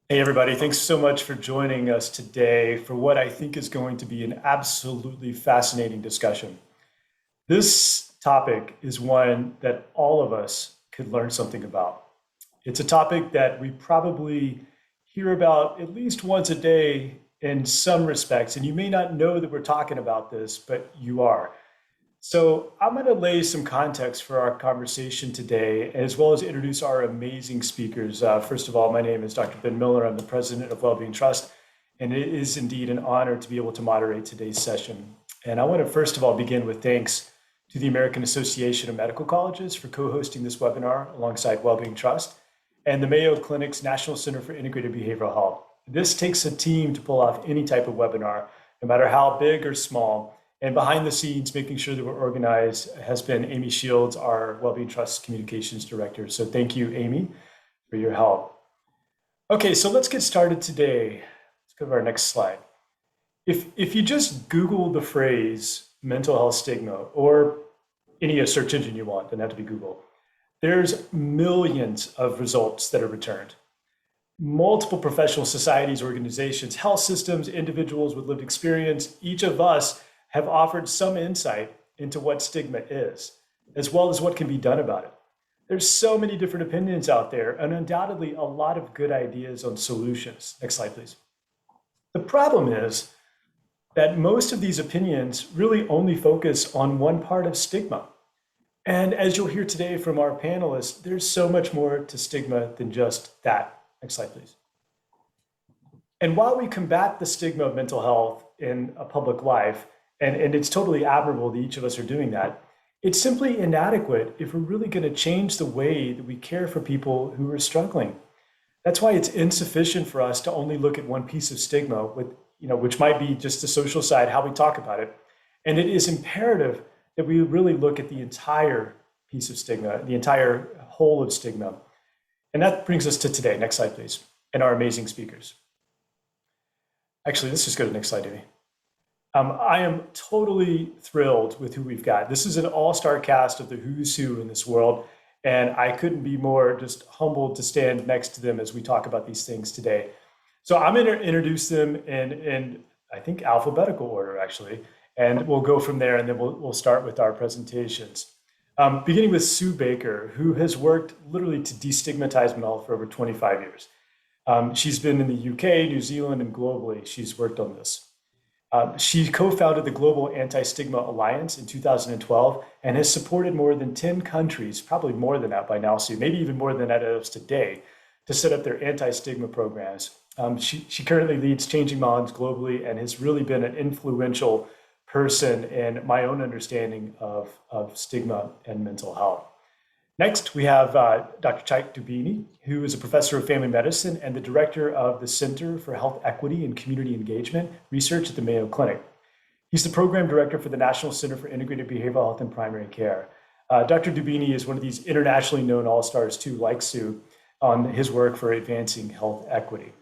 Hey, everybody. Thanks so much for joining us today for what I think is going to be an absolutely fascinating discussion. This topic is one that all of us could learn something about. It's a topic that we probably hear about at least once a day in some respects, and you may not know that we're talking about this, but you are. So, I'm going to lay some context for our conversation today, as well as introduce our amazing speakers. First of all, my name is Dr. Ben Miller. I'm the president of Wellbeing Trust, and it is indeed an honor to be able to moderate today's session. And I want to first of all begin with thanks to the American Association of Medical Colleges for co-hosting this webinar alongside Wellbeing Trust and the Mayo Clinic's National Center for Integrated Behavioral Health. This takes a team to pull off any type of webinar, no matter how big or small. And behind the scenes, making sure that we're organized has been Amy Shields, our Wellbeing Trust Communications Director. So thank you, Amy, for your help. Okay, so let's get started today. Let's go to our next slide. If you just Google the phrase mental health stigma or any search engine you want, doesn't have to be Google, there's millions of results that are returned. Multiple professional societies, organizations, health systems, individuals with lived experience, each of us have offered some insight into what stigma is, as well as what can be done about it. There's so many different opinions out there, and undoubtedly a lot of good ideas on solutions. Next slide, please. The problem is that most of these opinions really only focus on one part of stigma. And as you'll hear today from our panelists, there's so much more to stigma than just that. Next slide, please. And while we combat the stigma of mental health in a public life, and it's totally admirable that each of us are doing that, it's simply inadequate if we're really going to change the way that we care for people who are struggling. That's why it's insufficient for us to only look at one piece of stigma, which might be just the social side, how we talk about it. And it is imperative that we really look at the entire piece of stigma, the entire whole of stigma. And that brings us to today. Next slide, please. And our amazing speakers. Actually, let's just go to the next slide, Amy. I am totally thrilled with who we've got. This is an all-star cast of the who's who in this world, and I couldn't be more just humbled to stand next to them as we talk about these things today. So I'm going to introduce them in I think, alphabetical order, actually, and we'll go from there, and then we'll start with our presentations. Beginning with Sue Baker, who has worked literally to destigmatize mental health for over 25 years. She's been in the UK, New Zealand, and globally. She's worked on this. She co-founded the Global Anti-Stigma Alliance in 2012 and has supported more than 10 countries, probably more than that by now, Sue, maybe even more than that is today, to set up their anti-stigma programs. She currently leads Changing Minds globally and has really been an influential person in my own understanding of stigma and mental health. Next, we have Dr. Chaik Dubini, who is a professor of family medicine and the director of the Center for Health Equity and Community Engagement Research at the Mayo Clinic. He's the program director for the National Center for Integrated Behavioral Health and Primary Care. Dr. Dubini is one of these internationally known all-stars too, like Sue, on his work for advancing health equity.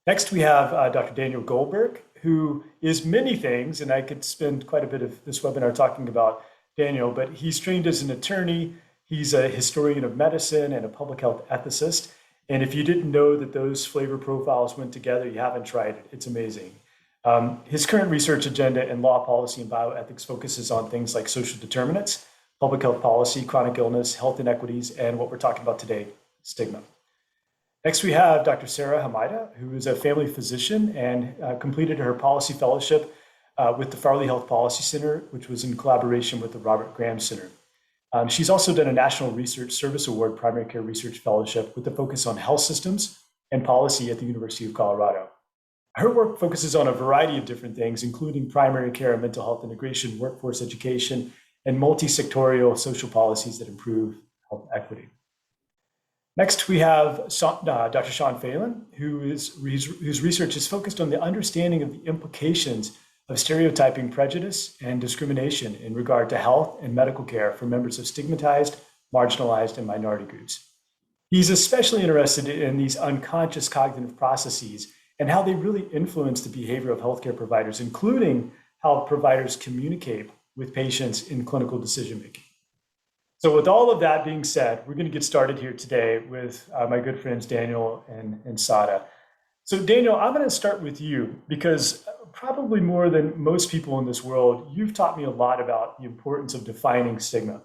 Next, we have Dr. Daniel Goldberg, who is many things, and I could spend quite a bit of this webinar talking about Daniel, but he's trained as an attorney. He's a historian of medicine and a public health ethicist. And if you didn't know that those flavor profiles went together, you haven't tried it. It's amazing. His current research agenda in law, policy, and bioethics focuses on things like social determinants, public health policy, chronic illness, health inequities, and what we're talking about today, stigma. Next, we have Dr. Sarah Hamidah, who is a family physician and completed her policy fellowship with the Farley Health Policy Center, which was in collaboration with the Robert Graham Center. She's also done a National Research Service Award Primary Care Research Fellowship with a focus on health systems and policy at the University of Colorado. Her work focuses on a variety of different things, including primary care and mental health integration, workforce education, and multi-sectorial social policies that improve health equity. Next, we have Dr. Sean Phelan, whose research is focused on the understanding of the implications of stereotyping, prejudice, and discrimination in regard to health and medical care for members of stigmatized, marginalized, and minority groups. He's especially interested in these unconscious cognitive processes and how they really influence the behavior of healthcare providers, including how providers communicate with patients in clinical decision-making. So with all of that being said, we're going to get started here today with my good friends Daniel and Sada. So Daniel, I'm going to start with you because probably more than most people in this world, you've taught me a lot about the importance of defining stigma.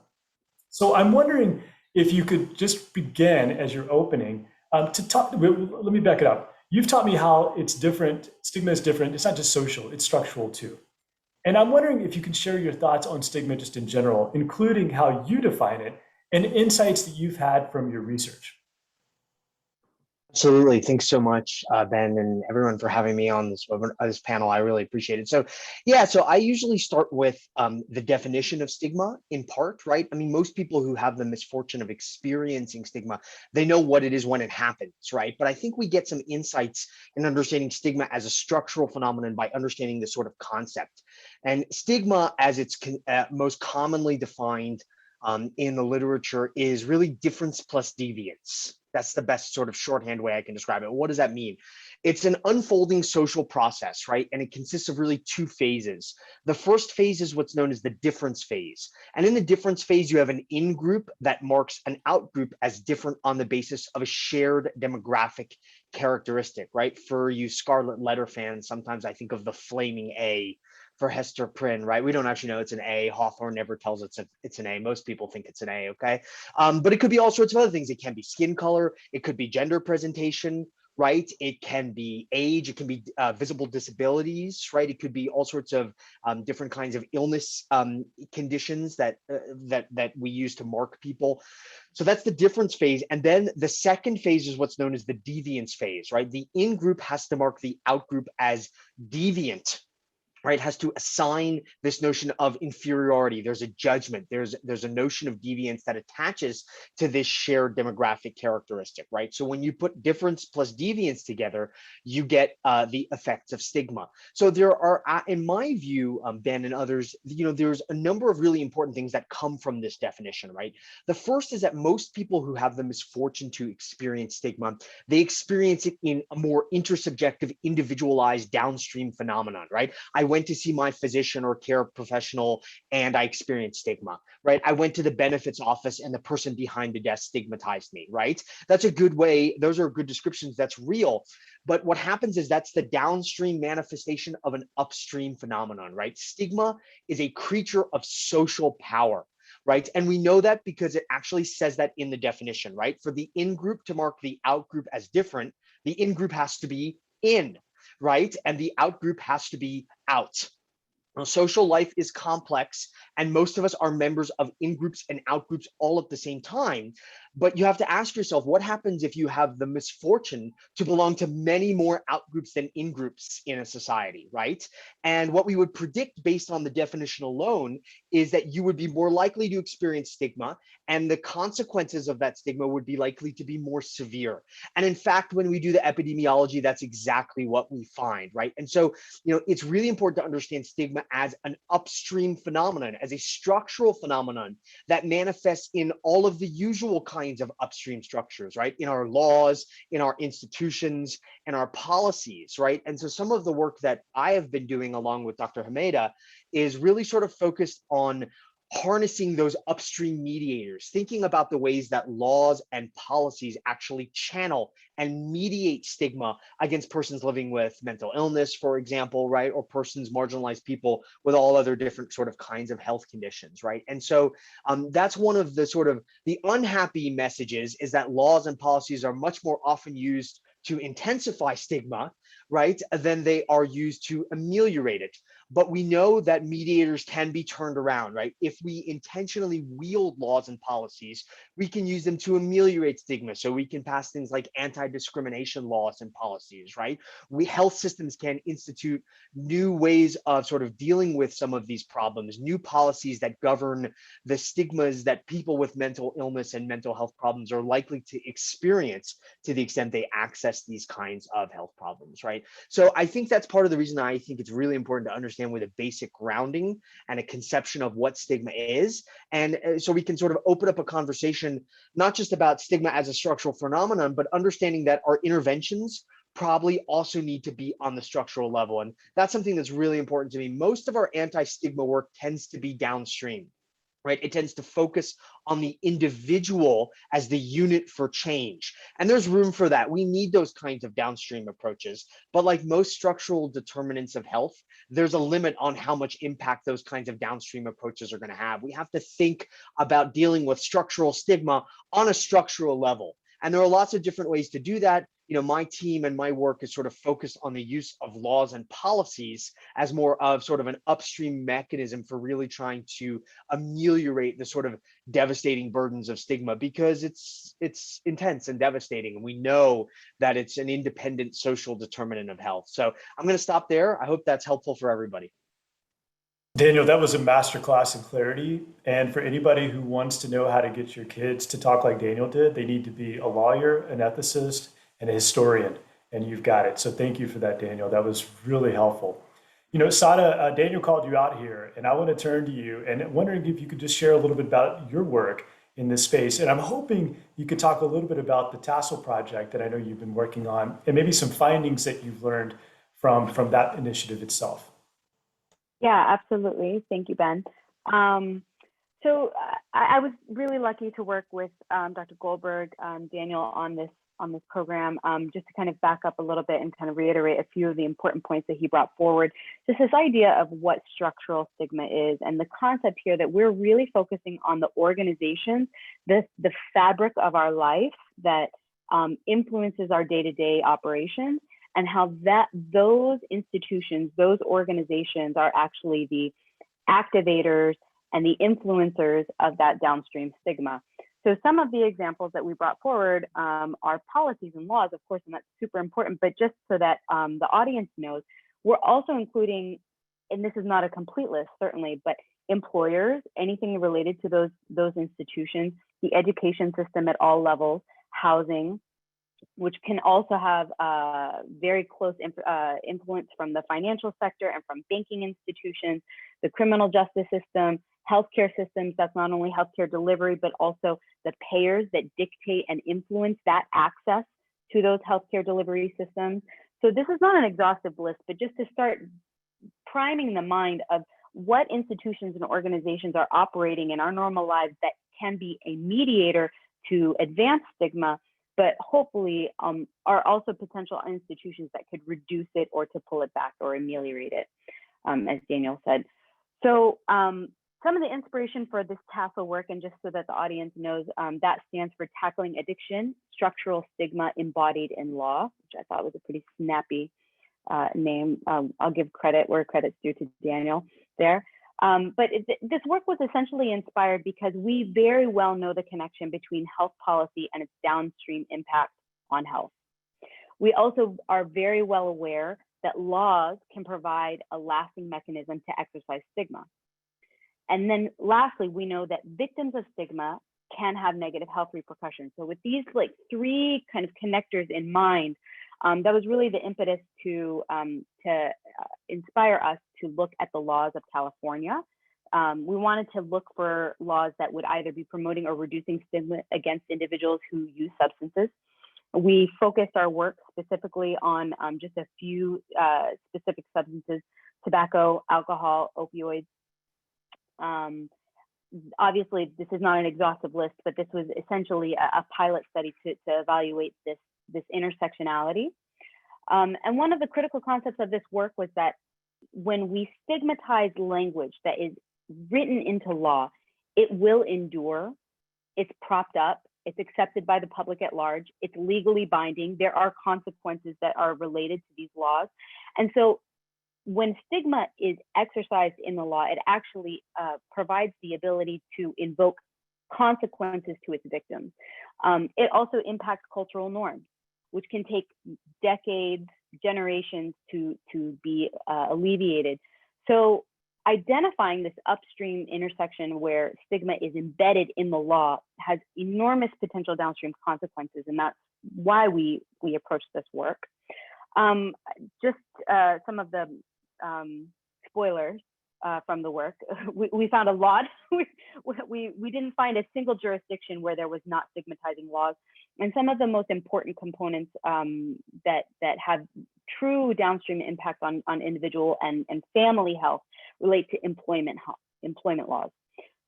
So I'm wondering if you could just begin as your opening to talk. Let me back it up. You've taught me how it's different. Stigma is different. It's not just social; it's structural too. And I'm wondering if you can share your thoughts on stigma just in general, including how you define it and insights that you've had from your research. Absolutely. Thanks so much, Ben, and everyone for having me on this panel. I really appreciate it. So I usually start with the definition of stigma in part, right? I mean, most people who have the misfortune of experiencing stigma, they know what it is when it happens, right? But I think we get some insights in understanding stigma as a structural phenomenon by understanding this sort of concept. And stigma, as it's most commonly defined in the literature, is really difference plus deviance. That's the best sort of shorthand way I can describe it. What does that mean? It's an unfolding social process, right? And it consists of really two phases. The first phase is what's known as the difference phase. And in the difference phase, you have an in-group that marks an out-group as different on the basis of a shared demographic characteristic, right? For you Scarlet Letter fans, sometimes I think of the flaming A for Hester Prynne, right? We don't actually know it's an A. Hawthorne never tells it's an A. Most people think it's an A, okay? But it could be all sorts of other things. It can be skin color, it could be gender presentation, right? It can be age, it can be visible disabilities, right? It could be all sorts of different kinds of illness conditions that we use to mark people. So that's the difference phase. And then the second phase is what's known as the deviance phase, right? The in-group has to mark the out-group as deviant, right? Has to assign this notion of inferiority. There's a judgment. There's a notion of deviance that attaches to this shared demographic characteristic, right? So when you put difference plus deviance together, you get the effects of stigma. So there are, in my view, Ben and others, there's a number of really important things that come from this definition, right? The first is that most people who have the misfortune to experience stigma, they experience it in a more intersubjective, individualized downstream phenomenon, right? I went to see my physician or care professional and I experienced stigma, right? I went to the benefits office and the person behind the desk stigmatized me, right? That's a good way. Those are good descriptions. That's real. But what happens is that's the downstream manifestation of an upstream phenomenon, right? Stigma is a creature of social power, right? And we know that because it actually says that in the definition, right? For the in-group to mark the out-group as different, the in-group has to be in, right? And the out-group has to be out. Now, social life is complex, and most of us are members of in-groups and out-groups all at the same time. But you have to ask yourself, what happens if you have the misfortune to belong to many more out-groups than in-groups in a society, right? And what we would predict based on the definition alone is that you would be more likely to experience stigma, and the consequences of that stigma would be likely to be more severe. And in fact, when we do the epidemiology, that's exactly what we find, right? And so, it's really important to understand stigma as an upstream phenomenon, as a structural phenomenon that manifests in all of the usual kinds of upstream structures, right? In our laws, in our institutions, and our policies, right? And so some of the work that I have been doing along with Dr. Hamidah is really sort of focused on harnessing those upstream mediators, thinking about the ways that laws and policies actually channel and mediate stigma against persons living with mental illness, for example, right? Or persons, marginalized people with all other different sort of kinds of health conditions, right? And so that's one of the sort of the unhappy messages, is that laws and policies are much more often used to intensify stigma, right, than they are used to ameliorate it. But we know that mediators can be turned around, right? If we intentionally wield laws and policies, we can use them to ameliorate stigma. So we can pass things like anti-discrimination laws and policies, right? Health systems can institute new ways of sort of dealing with some of these problems, new policies that govern the stigmas that people with mental illness and mental health problems are likely to experience to the extent they access these kinds of health problems, right? So I think that's part of the reason I think it's really important to understand with a basic grounding and a conception of what stigma is. And so we can sort of open up a conversation, not just about stigma as a structural phenomenon, but understanding that our interventions probably also need to be on the structural level. And that's something that's really important to me. Most of our anti-stigma work tends to be downstream. right? It tends to focus on the individual as the unit for change. And there's room for that. We need those kinds of downstream approaches. But like most structural determinants of health, there's a limit on how much impact those kinds of downstream approaches are going to have. We have to think about dealing with structural stigma on a structural level. And there are lots of different ways to do that. You know, my team and my work is sort of focused on the use of laws and policies as more of sort of an upstream mechanism for really trying to ameliorate the sort of devastating burdens of stigma, because it's intense and devastating, and we know that it's an independent social determinant of health. So I'm going to stop there. I hope that's helpful for everybody. Daniel, that was a masterclass in clarity. And for anybody who wants to know how to get your kids to talk like Daniel did, they need to be a lawyer, an ethicist, and a historian. And you've got it. So thank you for that, Daniel. That was really helpful. You know, Sada, Daniel called you out here, and I want to turn to you and wondering if you could just share a little bit about your work in this space. And I'm hoping you could talk a little bit about the Tassel project that I know you've been working on, and maybe some findings that you've learned from that initiative itself. Yeah, absolutely. Thank you, Ben. I was really lucky to work with Dr. Goldberg, Daniel on this program. Just to kind of back up a little bit and kind of reiterate a few of the important points that he brought forward. Just this idea of what structural stigma is, and the concept here that we're really focusing on the organizations, the fabric of our life that influences our day-to-day operations, and how those institutions, those organizations are actually the activators and the influencers of that downstream stigma. So some of the examples that we brought forward are policies and laws, of course, and that's super important, but just so that the audience knows, we're also including, and this is not a complete list, certainly, but employers, anything related to those institutions, the education system at all levels, housing, which can also have very close influence from the financial sector and from banking institutions, the criminal justice system, healthcare systems. That's not only healthcare delivery, but also the payers that dictate and influence that access to those healthcare delivery systems. So this is not an exhaustive list, but just to start priming the mind of what institutions and organizations are operating in our normal lives that can be a mediator to advance stigma, but hopefully are also potential institutions that could reduce it or to pull it back or ameliorate it, as Daniel said. So some of the inspiration for this Tassel work, and just so that the audience knows, that stands for Tackling Addiction, Structural Stigma Embodied in Law, which I thought was a pretty snappy name. I'll give credit where credit's due to Daniel there. But this work was essentially inspired because we very well know the connection between health policy and its downstream impact on health. We also are very well aware that laws can provide a lasting mechanism to exercise stigma. And then lastly, we know that victims of stigma can have negative health repercussions. So with these like three kind of connectors in mind, that was really the impetus to inspire us to look at the laws of California. We wanted to look for laws that would either be promoting or reducing stigma against individuals who use substances. We focused our work specifically on just a few specific substances: tobacco, alcohol, opioids. Obviously, this is not an exhaustive list, but this was essentially a pilot study to evaluate this intersectionality. And one of the critical concepts of this work was that when we stigmatize language that is written into law, it will endure, it's propped up, it's accepted by the public at large, it's legally binding, there are consequences that are related to these laws. And so when stigma is exercised in the law, it actually provides the ability to invoke consequences to its victims. It also impacts cultural norms, which can take decades, generations to be alleviated. So identifying this upstream intersection where stigma is embedded in the law has enormous potential downstream consequences, and that's why we approach this work. Just some of the spoilers from the work. We found a lot. we didn't find a single jurisdiction where there was not stigmatizing laws. And some of the most important components that have true downstream impact on individual and family health relate to employment laws.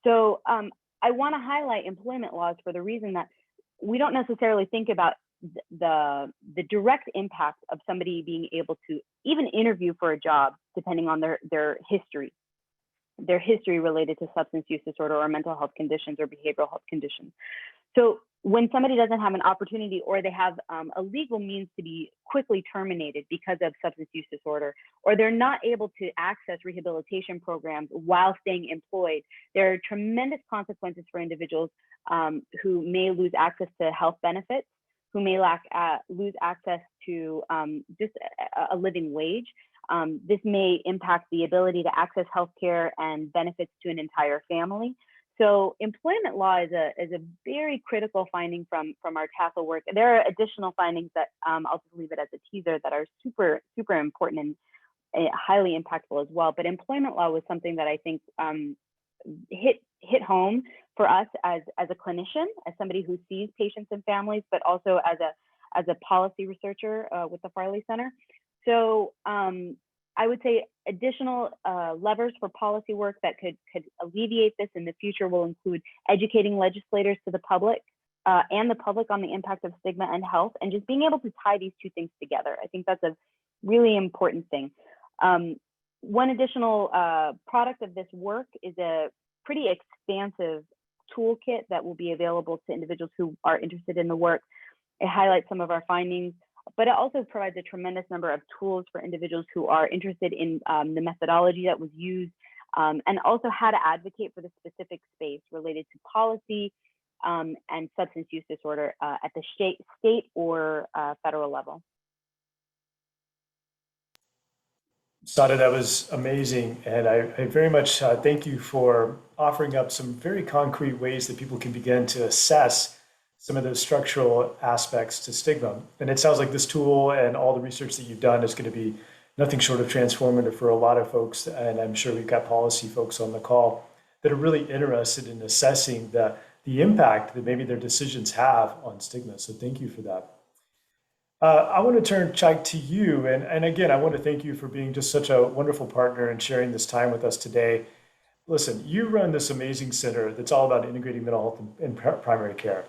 So I want to highlight employment laws for the reason that we don't necessarily think about the direct impact of somebody being able to even interview for a job, depending on their history related to substance use disorder or mental health conditions or behavioral health conditions. So when somebody doesn't have an opportunity or they have a legal means to be quickly terminated because of substance use disorder, or they're not able to access rehabilitation programs while staying employed, there are tremendous consequences for individuals who may lose access to health benefits, who may lose access to just a living wage. This may impact the ability to access healthcare and benefits to an entire family. So employment law is a very critical finding from our TASL work. There are additional findings that I'll just leave it as a teaser that are super, super important and highly impactful as well. But employment law was something that I think hit home for us as a clinician, as somebody who sees patients and families, but also as a policy researcher with the Farley Center. So I would say additional levers for policy work that could alleviate this in the future will include educating legislators to the public and the public on the impact of stigma and health, and just being able to tie these two things together. I think that's a really important thing. One additional product of this work is a pretty expansive toolkit that will be available to individuals who are interested in the work. It highlights some of our findings, but it also provides a tremendous number of tools for individuals who are interested in the methodology that was used, and also how to advocate for the specific space related to policy and substance use disorder at the state or federal level. Sada, that was amazing. And I very much thank you for offering up some very concrete ways that people can begin to assess some of those structural aspects to stigma. And it sounds like this tool and all the research that you've done is going to be nothing short of transformative for a lot of folks. And I'm sure we've got policy folks on the call that are really interested in assessing the impact that maybe their decisions have on stigma. So thank you for that. I want to turn, Chike, to you. And again, I want to thank you for being just such a wonderful partner and sharing this time with us today. Listen, you run this amazing center that's all about integrating mental health and primary care.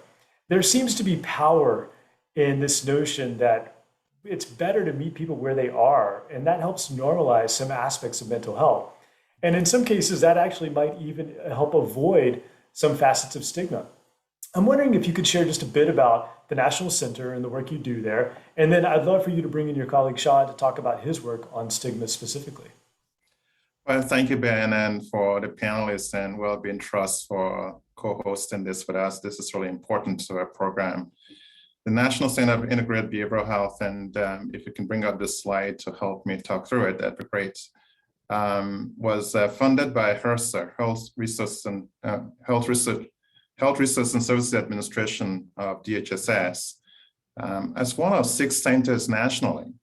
There seems to be power in this notion that it's better to meet people where they are, and that helps normalize some aspects of mental health. And in some cases, that actually might even help avoid some facets of stigma. I'm wondering if you could share just a bit about the National Center and the work you do there. And then I'd love for you to bring in your colleague Sean to talk about his work on stigma specifically. Well, thank you, Ben, and for the panelists and Wellbeing Trust for co-hosting this with us. This is really important to our program. The National Center of Integrated Behavioral Health, and if you can bring up this slide to help me talk through it, that'd be great, was funded by HRSA, Health Research and Services Administration of DHSS, as one of 6 centers nationally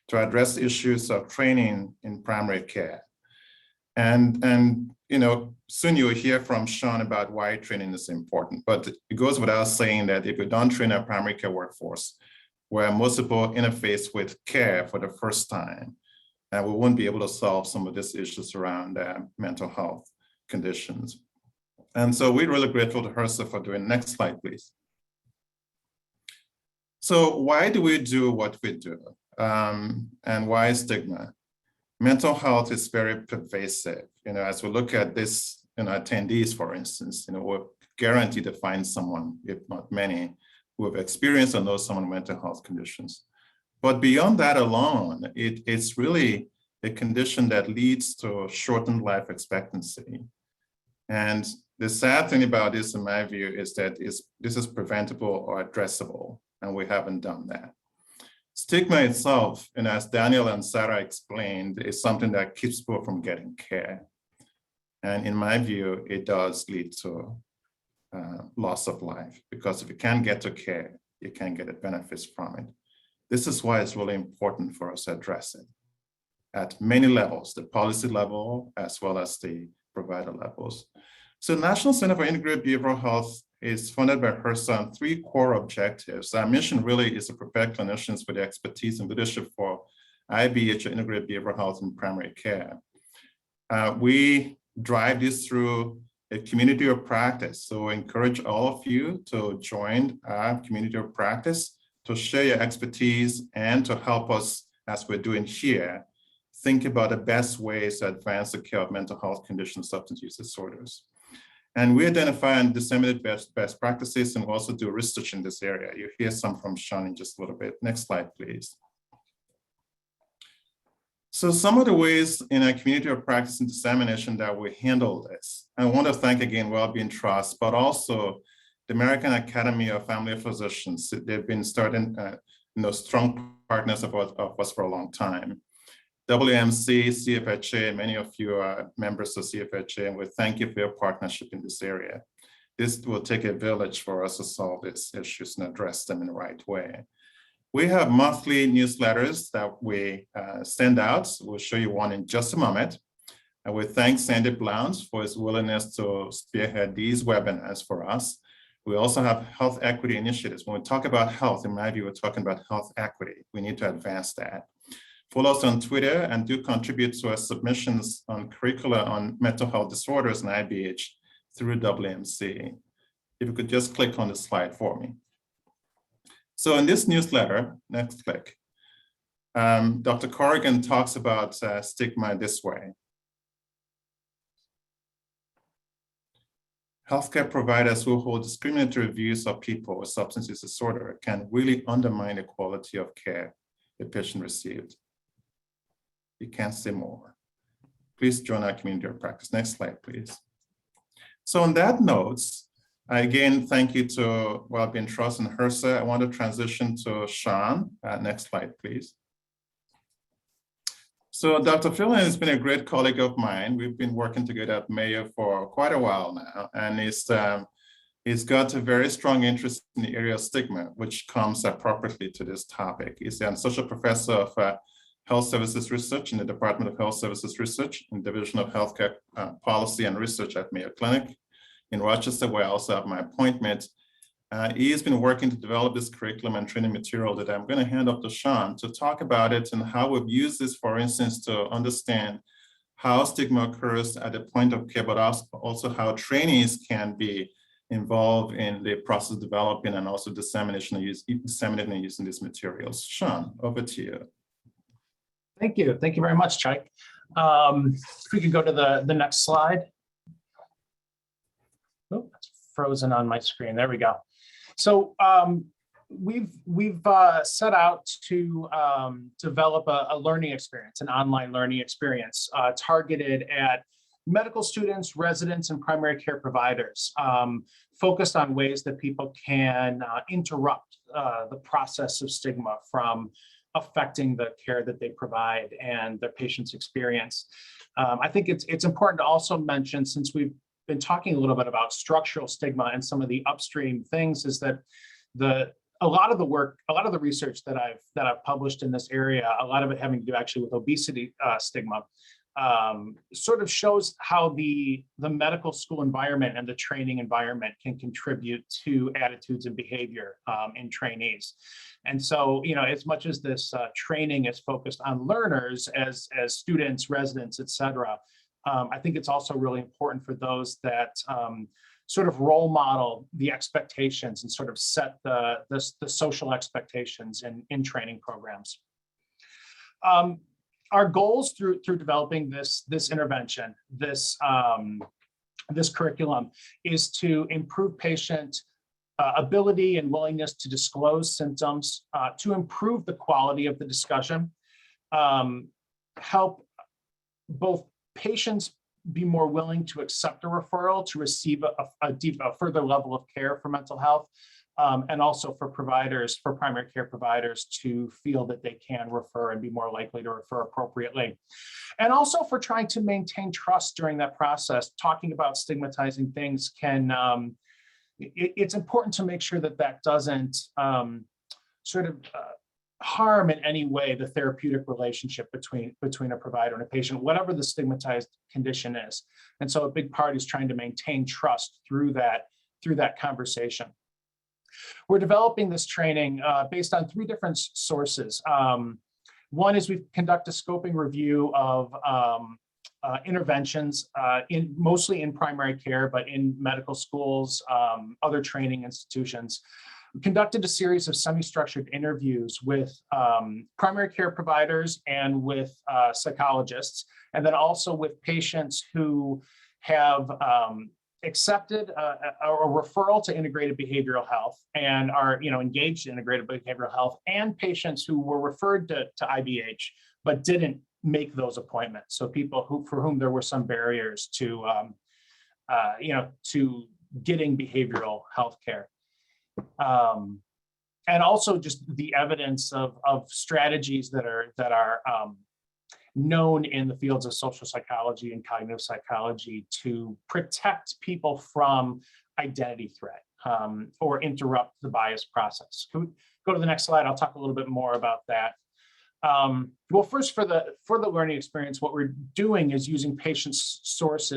to address issues of training in primary care. And you know, soon you'll hear from Sean about why training is important, but it goes without saying that if you don't train our primary care workforce, where most people interface with care for the first time, we won't be able to solve some of these issues around mental health conditions. And so we're really grateful to HRSA for doing. Next slide, please. So why do we do what we do? And why stigma? Mental health is very pervasive. You know, as we look at this, you know, attendees, for instance, you know, we're guaranteed to find someone, if not many, who have experienced or know someone with mental health conditions. But beyond that alone, it's really a condition that leads to shortened life expectancy. And the sad thing about this, in my view, is that this is preventable or addressable, and we haven't done that. Stigma itself, and as Daniel and Sarah explained, is something that keeps people from getting care. And in my view, it does lead to loss of life, because if you can't get to care, you can't get the benefits from it. This is why it's really important for us to address it at many levels, the policy level, as well as the provider levels. So National Center for Integrated Behavioral Health is funded by HRSA on 3 core objectives. Our mission really is to prepare clinicians with the expertise and leadership for IBH, or Integrated Behavioral Health in primary care. We drive this through a community of practice. So I encourage all of you to join our community of practice, to share your expertise and to help us, as we're doing here, think about the best ways to advance the care of mental health conditions, substance use disorders. And we identify and disseminate best practices, and we also do research in this area. You'll hear some from Sean in just a little bit. Next slide, please. So some of the ways in our community of practice and dissemination that we handle this, I want to thank again Wellbeing Trust, but also the American Academy of Family Physicians. They've been starting, strong partners of us for a long time. WMC, CFHA, many of you are members of CFHA, and we thank you for your partnership in this area. This will take a village for us to solve these issues and address them in the right way. We have monthly newsletters that we send out. We'll show you one in just a moment. And we thank Sandy Blount for his willingness to spearhead these webinars for us. We also have health equity initiatives. When we talk about health, in my view, we're talking about health equity. We need to advance that. Follow us on Twitter and do contribute to our submissions on curricula on mental health disorders and IBH through WMC. If you could just click on the slide for me. So in this newsletter, next click, Dr. Corrigan talks about stigma this way. Healthcare providers who hold discriminatory views of people with substance use disorder can really undermine the quality of care the patient received. You can't say more. Please join our community of practice. Next slide, please. So on that note, again, thank you to Wellbeing Trust and HRSA. I want to transition to Sean. Next slide, please. So Dr. Phelan has been a great colleague of mine. We've been working together at Mayo for quite a while now, and he's got a very strong interest in the area of stigma, which comes appropriately to this topic. He's an associate professor of Health Services Research in the Department of Health Services Research in Division of Healthcare Policy and Research at Mayo Clinic in Rochester, where I also have my appointment. He has been working to develop this curriculum and training material that I'm going to hand off to Sean to talk about it and how we've used this, for instance, to understand how stigma occurs at the point of care, but also how trainees can be involved in the process of developing and also disseminating and using these materials. Sean, over to you. Thank you. Thank you very much, Chike. If we could go to the next slide. Oh, it's frozen on my screen. There we go. So we've set out to develop a learning experience, an online learning experience targeted at medical students, residents, and primary care providers, focused on ways that people can interrupt the process of stigma from affecting the care that they provide and their patients' experience. I think it's important to also mention, since we've been talking a little bit about structural stigma and some of the upstream things, is that a lot of the research that I've published in this area, a lot of it having to do actually with obesity stigma, sort of shows how the medical school environment and the training environment can contribute to attitudes and behavior in trainees. And so, as much as this training is focused on learners as students, residents, et cetera, I think it's also really important for those that sort of role model the expectations and sort of set the social expectations in training programs. Our goals through developing this intervention, this curriculum, is to improve patient ability and willingness to disclose symptoms, to improve the quality of the discussion, help both patients be more willing to accept a referral to receive a further level of care for mental health, and also for primary care providers to feel that they can refer and be more likely to refer appropriately. And also for trying to maintain trust during that process. Talking about stigmatizing things it's important to make sure that doesn't harm in any way the therapeutic relationship between a provider and a patient, whatever the stigmatized condition is. And so a big part is trying to maintain trust through that conversation. We're developing this training based on 3 different sources. One is we conduct a scoping review of interventions, mostly in primary care, but in medical schools, other training institutions. We conducted a series of semi-structured interviews with primary care providers and with psychologists, and then also with patients who have accepted a referral to integrated behavioral health and are engaged in integrated behavioral health, and patients who were referred to IBH but didn't make those appointments. So people for whom there were some barriers to to getting behavioral health care. And also just the evidence of strategies that are known in the fields of social psychology and cognitive psychology to protect people from identity threat or interrupt the bias process. Can we go to the next slide? I'll talk a little bit more about that. Well, first for the learning experience, what we're doing is using patient stories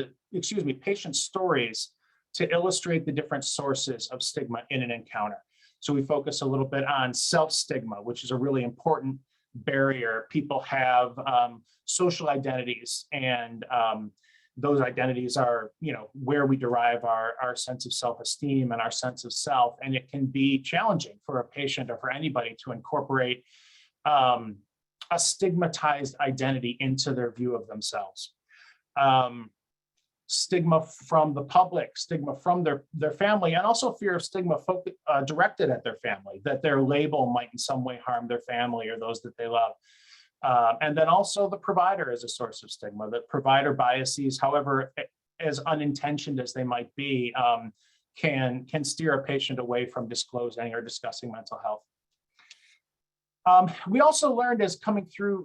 to illustrate the different sources of stigma in an encounter. So we focus a little bit on self-stigma, which is a really important barrier. People have social identities, and those identities are, where we derive our sense of self-esteem and our sense of self. And it can be challenging for a patient or for anybody to incorporate a stigmatized identity into their view of themselves. Stigma from the public, stigma from their family, and also fear of stigma directed at their family, that their label might in some way harm their family or those that they love. And then also the provider is a source of stigma, that provider biases, however, as unintentioned as they might be, can steer a patient away from disclosing or discussing mental health. We also learned as coming through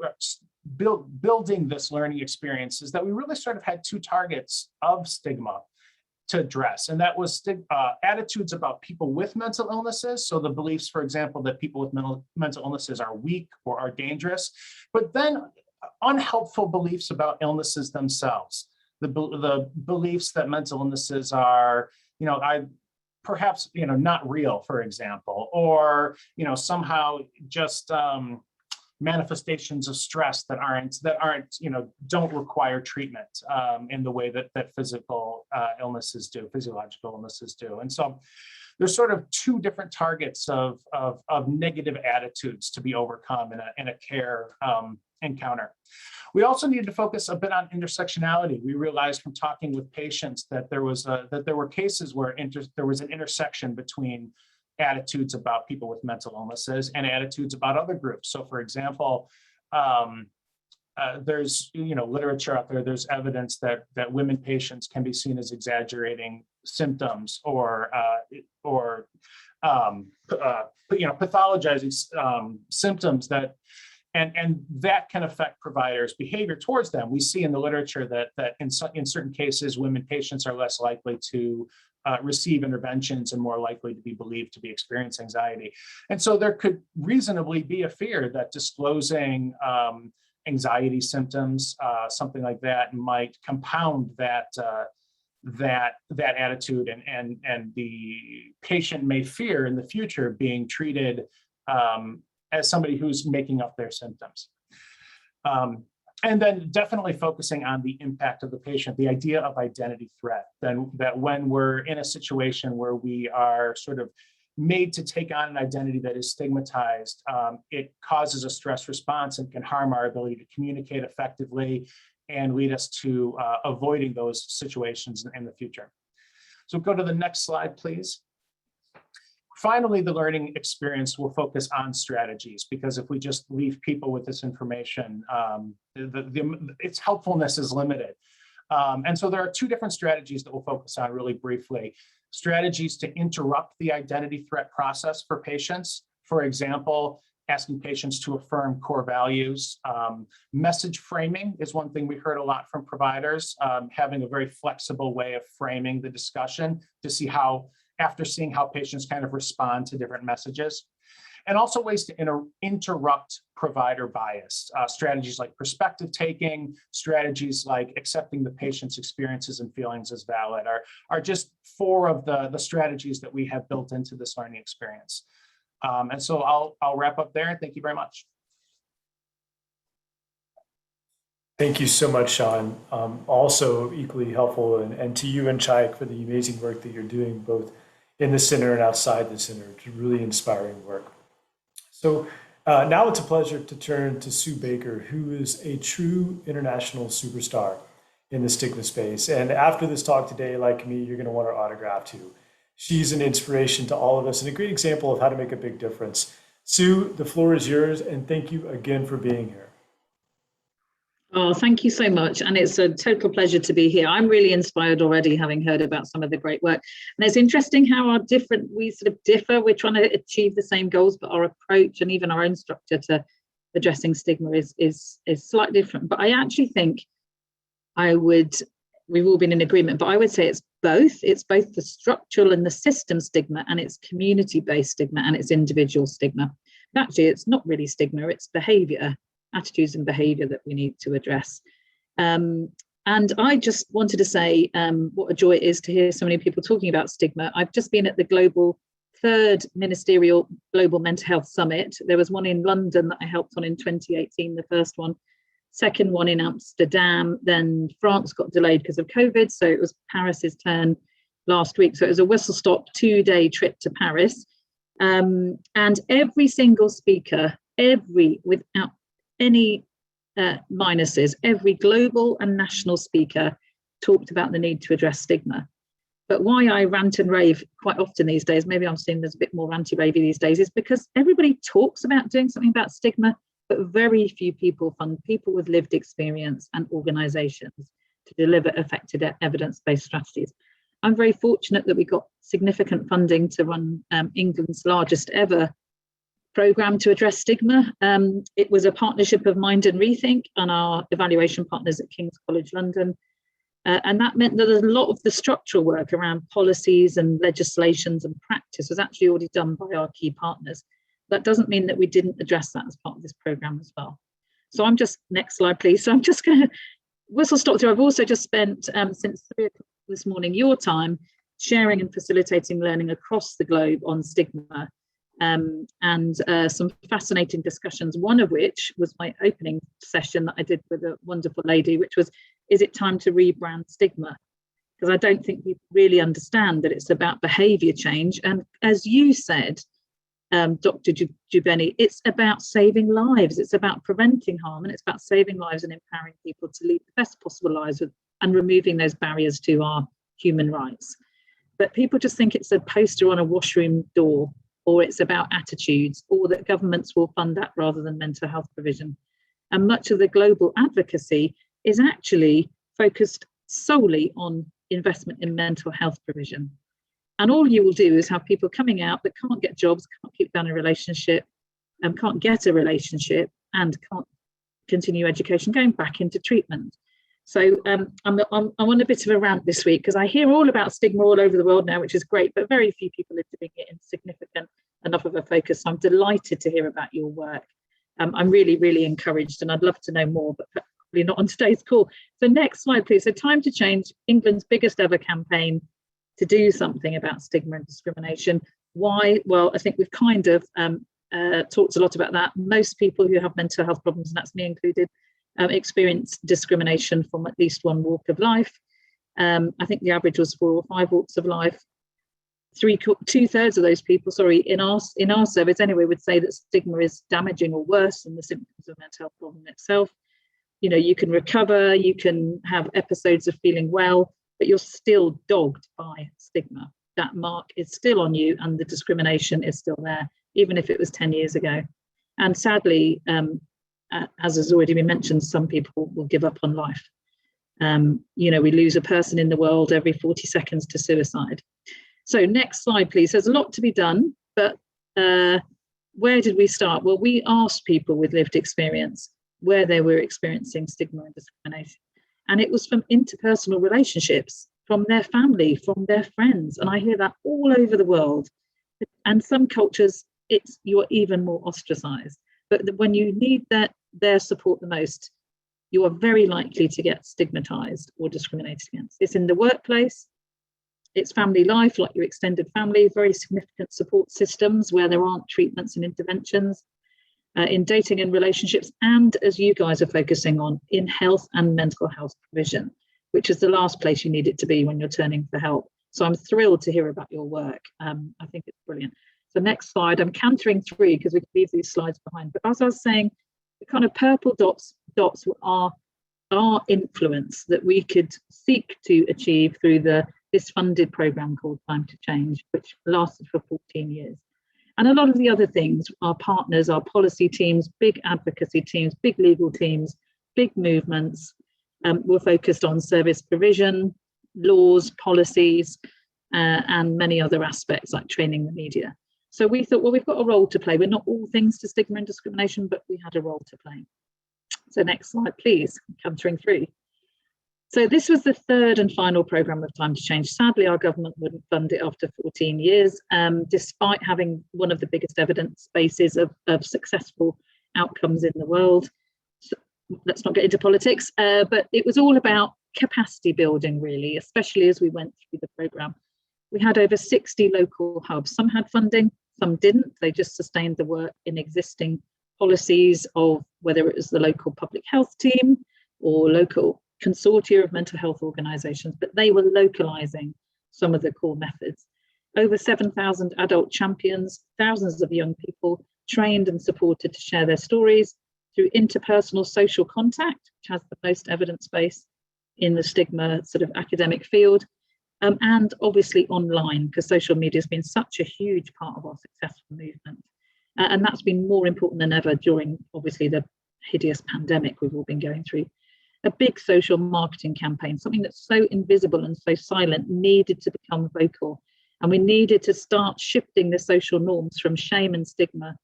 building this learning experience is that we really sort of had two targets of stigma to address, and that was attitudes about people with mental illnesses. So the beliefs, for example, that people with mental illnesses are weak or are dangerous, but then unhelpful beliefs about illnesses themselves. The beliefs that mental illnesses are, perhaps not real, for example, or somehow just manifestations of stress that aren't don't require treatment in the way that physiological illnesses do. And so there's sort of two different targets of negative attitudes to be overcome in a care encounter. We also needed to focus a bit on intersectionality. We realized from talking with patients that there were cases where there was an intersection between attitudes about people with mental illnesses and attitudes about other groups. So, for example, there's literature out there. There's evidence that women patients can be seen as exaggerating symptoms or pathologizing symptoms that. And that can affect providers' behavior towards them. We see in the literature that in certain cases, women patients are less likely to receive interventions and more likely to be believed to be experiencing anxiety. And so there could reasonably be a fear that disclosing anxiety symptoms, something like that, might compound that attitude, and the patient may fear in the future being treated as somebody who's making up their symptoms. And then definitely focusing on the impact of the patient, the idea of identity threat, that when we're in a situation where we are sort of made to take on an identity that is stigmatized, it causes a stress response and can harm our ability to communicate effectively and lead us to avoiding those situations in the future. So go to the next slide, please. Finally, the learning experience will focus on strategies, because if we just leave people with this information, its helpfulness is limited. And so there are two different strategies that we'll focus on really briefly. Strategies to interrupt the identity threat process for patients. For example, asking patients to affirm core values. Message framing is one thing we heard a lot from providers, having a very flexible way of framing the discussion to see how, after seeing how patients kind of respond to different messages. And also ways to interrupt provider bias. Strategies like perspective taking, strategies like accepting the patient's experiences and feelings as valid are just four of the strategies that we have built into this learning experience. And so I'll wrap up there, and thank you very much. Thank you so much, Sean. Also equally helpful, and to you and Chaik for the amazing work that you're doing both in the center and outside the center. It's really inspiring work. So now it's a pleasure to turn to Sue Baker, who is a true international superstar in the stigma space. And after this talk today, like me, you're going to want her autograph too. She's an inspiration to all of us and a great example of how to make a big difference. Sue, the floor is yours, and thank you again for being here. Oh, thank you so much. And it's a total pleasure to be here. I'm really inspired already, having heard about some of the great work. And it's interesting how we sort of differ. We're trying to achieve the same goals, but our approach and even our own structure to addressing stigma is slightly different. But I actually think we've all been in agreement, but I would say it's both. It's both the structural and the system stigma, and it's community-based stigma, and it's individual stigma. But actually, it's not really stigma, it's behavior. Attitudes and behavior that we need to address. And I just wanted to say what a joy it is to hear so many people talking about stigma. I've just been at the third ministerial global mental health summit. There was one in London that I helped on in 2018, the first one. Second one in Amsterdam. Then France got delayed because of COVID, so it was Paris's turn last week. So it was a whistle-stop 2-day trip to Paris. And every single speaker, without any minuses, every global and national speaker talked about the need to address stigma. But why I rant and rave quite often these days, maybe I'm seeing there's a bit more ranty-ravey these days, is because everybody talks about doing something about stigma, but very few people fund people with lived experience and organisations to deliver effective evidence-based strategies. I'm very fortunate that we got significant funding to run England's largest ever programme to address stigma. It was a partnership of Mind and Rethink and our evaluation partners at King's College London. And that meant that a lot of the structural work around policies and legislations and practice was actually already done by our key partners. That doesn't mean that we didn't address that as part of this programme as well. So next slide, please. So I'm just going to whistle stop through. I've also just spent, since 3 o'clock this morning, your time, sharing and facilitating learning across the globe on stigma. And some fascinating discussions, one of which was my opening session that I did with a wonderful lady, which was, is it time to rebrand stigma? Because I don't think people really understand that it's about behaviour change. And as you said, Dr. Jubeni, it's about saving lives, it's about preventing harm, and it's about saving lives and empowering people to lead the best possible lives and removing those barriers to our human rights. But people just think it's a poster on a washroom door, or it's about attitudes, or that governments will fund that rather than mental health provision. And much of the global advocacy is actually focused solely on investment in mental health provision. And all you will do is have people coming out that can't get jobs, can't keep down a relationship, can't get a relationship, and can't continue education, going back into treatment. So I'm on a bit of a rant this week because I hear all about stigma all over the world now, which is great, but very few people are doing it in significant enough of a focus. So I'm delighted to hear about your work. I'm really, really encouraged, and I'd love to know more, but probably not on today's call. So next slide, please. So Time to Change, England's biggest ever campaign to do something about stigma and discrimination. Why? Well, I think we've kind of talked a lot about that. Most people who have mental health problems, and that's me included, experience discrimination from at least one walk of life. I think the average was 4 or 5 walks of life. 2/3 of those people, in our surveys anyway, would say that stigma is damaging or worse than the symptoms of mental health problem itself. You know, you can recover, you can have episodes of feeling well, but you're still dogged by stigma. That mark is still on you, and the discrimination is still there, even if it was 10 years ago. And sadly, as has already been mentioned, some people will give up on life. You know, we lose a person in the world every 40 seconds to suicide. So next slide, please. There's a lot to be done, but where did we start? Well, we asked people with lived experience where they were experiencing stigma and discrimination. And it was from interpersonal relationships, from their family, from their friends. And I hear that all over the world. And some cultures, you're even more ostracized. But when you need their support the most, you are very likely to get stigmatized or discriminated against. It's in the workplace, it's family life, like your extended family, very significant support systems where there aren't treatments and interventions. in dating and relationships, and as you guys are focusing on, in health and mental health provision, which is the last place you need it to be when you're turning for help. So I'm thrilled to hear about your work. I think it's brilliant. So next slide, I'm cantering through because we can leave these slides behind. But as I was saying, the kind of purple dots are our influence that we could seek to achieve through this funded program called Time to Change, which lasted for 14 years. And a lot of the other things, our partners, our policy teams, big advocacy teams, big legal teams, big movements, were focused on service provision, laws, policies, and many other aspects like training the media. So we thought, well, we've got a role to play. We're not all things to stigma and discrimination, but we had a role to play. So next slide, please, cantering through. So this was the third and final programme of Time to Change. Sadly, our government wouldn't fund it after 14 years, despite having one of the biggest evidence bases of successful outcomes in the world. So let's not get into politics, but it was all about capacity building, really, especially as we went through the programme. We had over 60 local hubs. Some had funding, some didn't. They just sustained the work in existing policies of whether it was the local public health team or local consortia of mental health organisations, but they were localising some of the core methods. Over 7,000 adult champions, thousands of young people trained and supported to share their stories through interpersonal social contact, which has the most evidence base in the stigma sort of academic field, and obviously online, because social media has been such a huge part of our successful movement. And that's been more important than ever during, obviously, the hideous pandemic we've all been going through. A big social marketing campaign, something that's so invisible and so silent, needed to become vocal. And we needed to start shifting the social norms from shame and stigma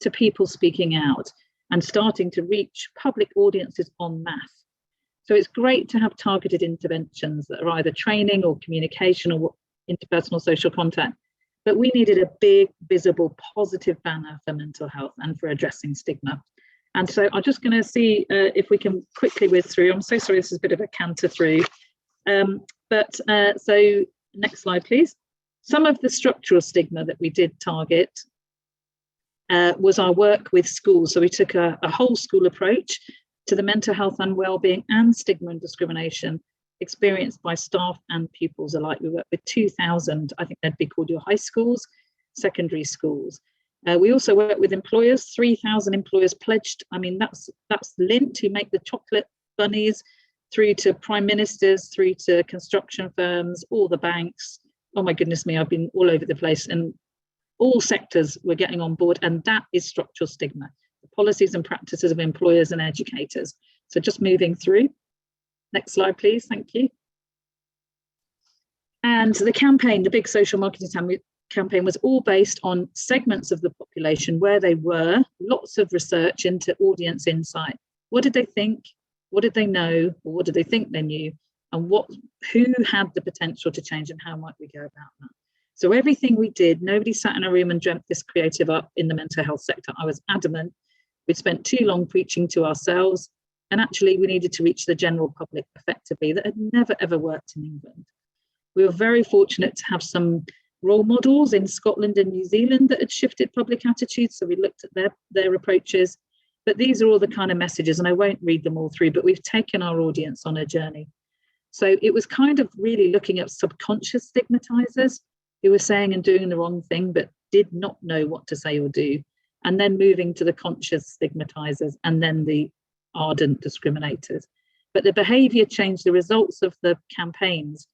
to people speaking out and starting to reach public audiences en masse. So it's great to have targeted interventions that are either training or communication or interpersonal social contact. But we needed a big, visible, positive banner for mental health and for addressing stigma. And so I'm just going to see if we can quickly whiz through. I'm so sorry, this is a bit of a canter through. So next slide, please. Some of the structural stigma that we did target was our work with schools. So we took a whole school approach to the mental health and wellbeing and stigma and discrimination experienced by staff and pupils alike. We worked with 2,000, I think they'd be called your high schools, secondary schools. We also work with employers, 3,000 employers pledged. I mean, that's Lindt, who make the chocolate bunnies, through to prime ministers, through to construction firms, all the banks. Oh my goodness me, I've been all over the place, and all sectors were getting on board, and that is structural stigma, the policies and practices of employers and educators. So just moving through. Next slide, please, thank you. And the campaign, the big social marketing campaign was all based on segments of the population, where they were, lots of research into audience insight. What did they think? What did they know? Or what did they think they knew? And who had the potential to change, and how might we go about that? So everything we did, nobody sat in a room and dreamt this creative up in the mental health sector. I was adamant we'd spent too long preaching to ourselves, and actually we needed to reach the general public effectively that had never ever worked in England. We were very fortunate to have some role models in Scotland and New Zealand that had shifted public attitudes, so we looked at their approaches. But these are all the kind of messages, and I won't read them all through, but we've taken our audience on a journey. So it was kind of really looking at subconscious stigmatizers who were saying and doing the wrong thing but did not know what to say or do, and then moving to the conscious stigmatizers and then the ardent discriminators. But the behavior change, the results of the campaigns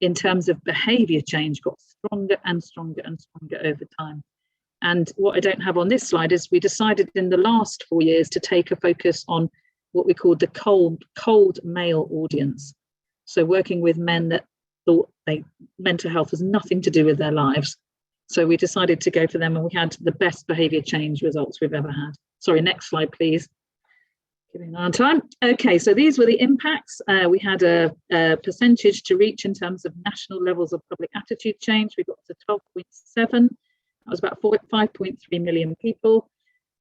in terms of behavior change got stronger and stronger and stronger over time. And what I don't have on this slide is we decided in the last 4 years to take a focus on what we called the cold male audience. So working with men that thought mental health was nothing to do with their lives. So we decided to go for them, and we had the best behavior change results we've ever had. Sorry, next slide, please. Giving an eye on time. Okay, so these were the impacts. We had a percentage to reach in terms of national levels of public attitude change. We got to 12.7. That was about 5.3 million people.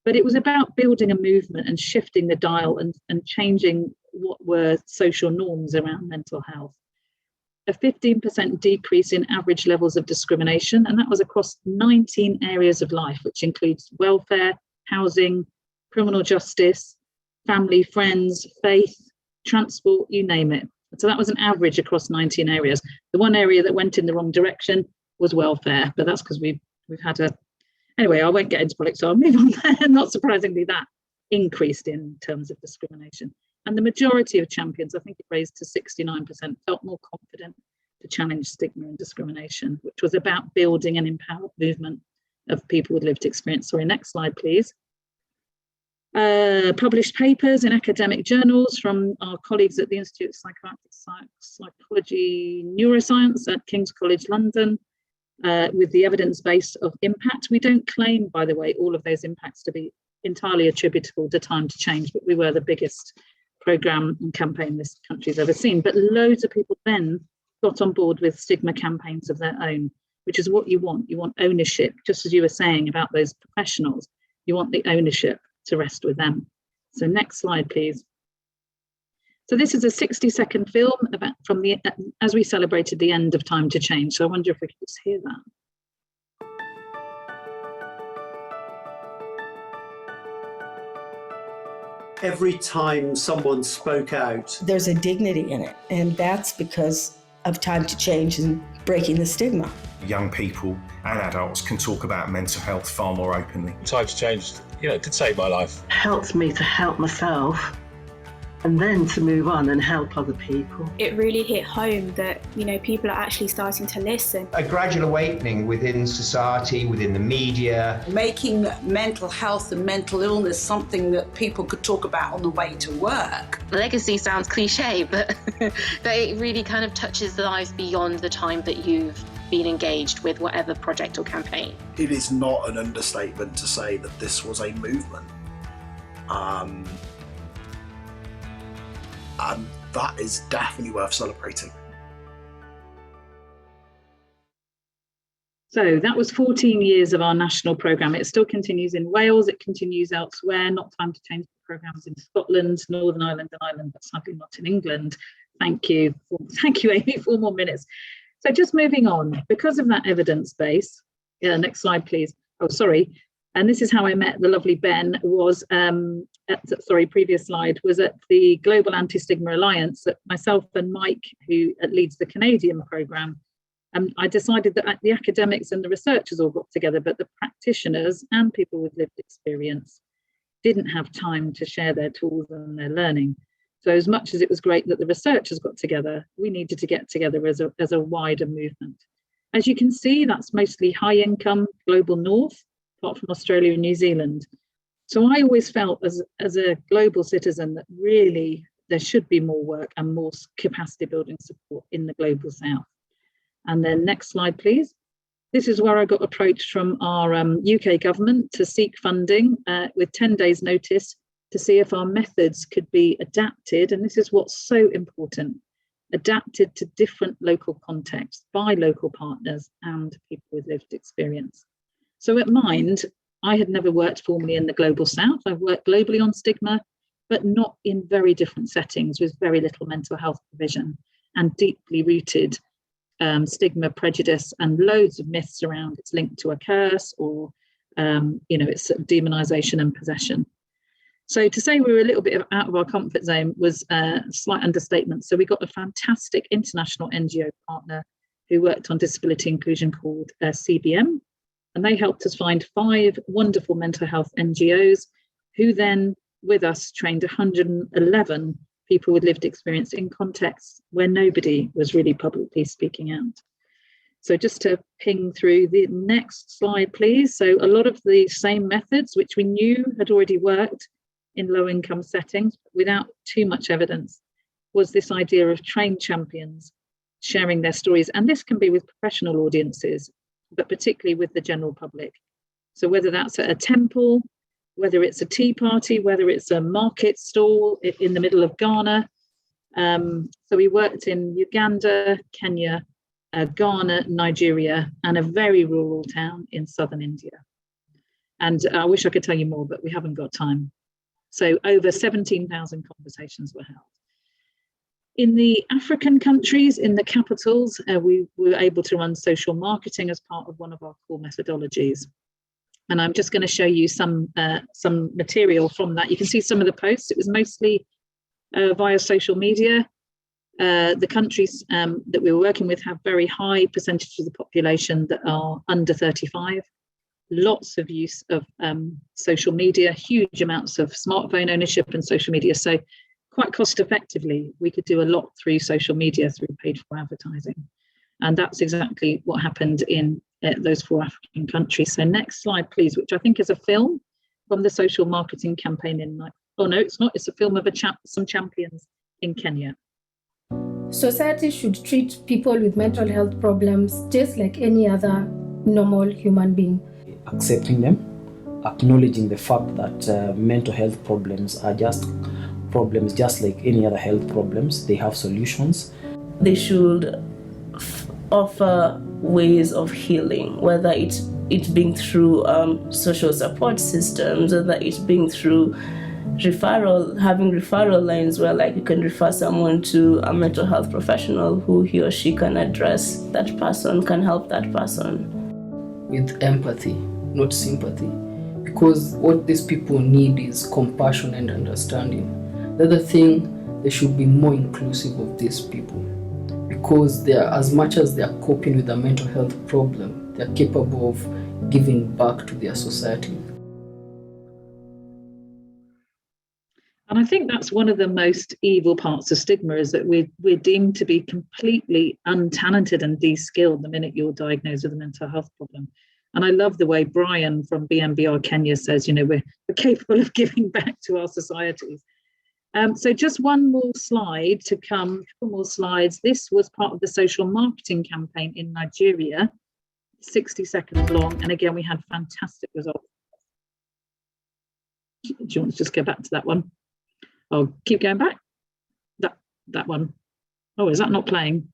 But it was about building a movement and shifting the dial and changing what were social norms around mental health. A 15% decrease in average levels of discrimination, and that was across 19 areas of life, which includes welfare, housing, criminal justice, family, friends, faith, transport, you name it. So that was an average across 19 areas. The one area that went in the wrong direction was welfare, but that's because we've had a, anyway, I won't get into politics, so I'll move on there. Not surprisingly, that increased in terms of discrimination. And the majority of champions, I think it raised to 69%, felt more confident to challenge stigma and discrimination, which was about building an empowered movement of people with lived experience. Sorry, next slide, please. Published papers in academic journals from our colleagues at the Institute of Psychology Neuroscience at King's College London, with the evidence base of impact. We don't claim, by the way, all of those impacts to be entirely attributable to time to change, but we were the biggest programme and campaign this country's ever seen. But loads of people then got on board with stigma campaigns of their own, which is what you want. You want ownership, just as you were saying about those professionals. You want the ownership to rest with them. So next slide, please. So this is a 60-second film about from the as we celebrated the end of time to change. So I wonder if we could just hear that. Every time someone spoke out, there's a dignity in it, and that's because of time to change and breaking the stigma. Young people and adults can talk about mental health far more openly. Time to change, it did save my life. Helped me to help myself and then to move on and help other people. It really hit home that, people are actually starting to listen. A gradual awakening within society, within the media. Making mental health and mental illness something that people could talk about on the way to work. Legacy sounds cliche, but it really kind of touches the lives beyond the time that you've been engaged with whatever project or campaign. It is not an understatement to say that this was a movement. And that is definitely worth celebrating. So that was 14 years of our national programme. It still continues in Wales, it continues elsewhere. Not Time to Change programmes in Scotland, Northern Ireland and Ireland, but sadly not in England. Thank you, Amy, 4 more minutes. So just moving on, because of that evidence base, next slide, please. Oh, sorry. And this is how I met the lovely Ben, was, previous slide, was at the Global Anti-Stigma Alliance that myself and Mike, who leads the Canadian programme, I decided that the academics and the researchers all got together, but the practitioners and people with lived experience didn't have time to share their tools and their learning. So as much as it was great that the researchers got together, we needed to get together as a wider movement. As you can see, that's mostly high income, global north, apart from Australia and New Zealand. So I always felt as a global citizen that really there should be more work and more capacity building support in the global south. And then next slide, please. This is where I got approached from our UK government to seek funding with 10 days notice to see if our methods could be adapted. And this is what's so important, adapted to different local contexts by local partners and people with lived experience. So at Mind, I had never worked formally in the global south. I've worked globally on stigma, but not in very different settings with very little mental health provision and deeply rooted stigma, prejudice, and loads of myths around it's linked to a curse or, it's demonization and possession. So to say we were a little bit out of our comfort zone was a slight understatement. So we got a fantastic international NGO partner who worked on disability inclusion called CBM. And they helped us find 5 wonderful mental health NGOs who then, with us, trained 111 people with lived experience in contexts where nobody was really publicly speaking out. So just to ping through the next slide, please. So a lot of the same methods, which we knew had already worked in low-income settings without too much evidence, was this idea of trained champions sharing their stories. And this can be with professional audiences, but particularly with the general public. So whether that's at a temple, whether it's a tea party, whether it's a market stall in the middle of Ghana. So we worked in Uganda, Kenya, Ghana, Nigeria, and a very rural town in southern India. And I wish I could tell you more, but we haven't got time. So over 17,000 conversations were held. In the African countries, in the capitals, we were able to run social marketing as part of one of our core methodologies. And I'm just going to show you some material from that. You can see some of the posts. It was mostly via social media. The countries that we were working with have very high percentages of the population that are under 35. Lots of use of social media, huge amounts of smartphone ownership and social media. So quite cost effectively, we could do a lot through social media, through paid for advertising. And that's exactly what happened in those 4 African countries. So next slide, please, which I think is a film from the social marketing campaign in, oh no, it's not, it's a film of some champions in Kenya. Society should treat people with mental health problems just like any other normal human being. Accepting them, acknowledging the fact that mental health problems are just problems just like any other health problems. They have solutions. They should offer ways of healing, whether it's being through social support systems, whether it's being through having referral lines where like you can refer someone to a mental health professional who he or she can address that person, can help that person. With empathy, not sympathy, because what these people need is compassion and understanding. The other thing, they should be more inclusive of these people, because they are, as much as they are coping with a mental health problem, they are capable of giving back to their society. And I think that's one of the most evil parts of stigma, is that we're deemed to be completely untalented and de-skilled the minute you're diagnosed with a mental health problem. And I love the way Brian from BMBR Kenya says, you know, we're capable of giving back to our societies. So just one more slide to come, a couple more slides. This was part of the social marketing campaign in Nigeria, 60 seconds long. And again, we had fantastic results. Do you want to just go back to that one? Oh, keep going back. That one. Oh, is that not playing?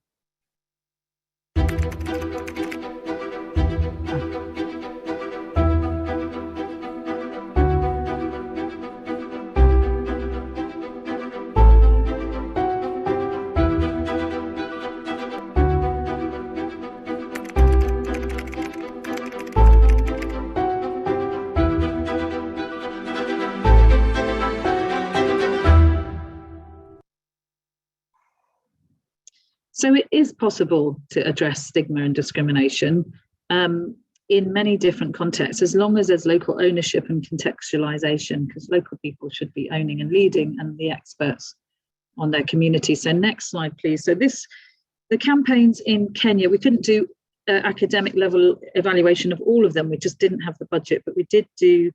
So it is possible to address stigma and discrimination in many different contexts, as long as there's local ownership and contextualization, because local people should be owning and leading and the experts on their community. So next slide, please. So the campaigns in Kenya, we couldn't do academic level evaluation of all of them. We just didn't have the budget, but we did do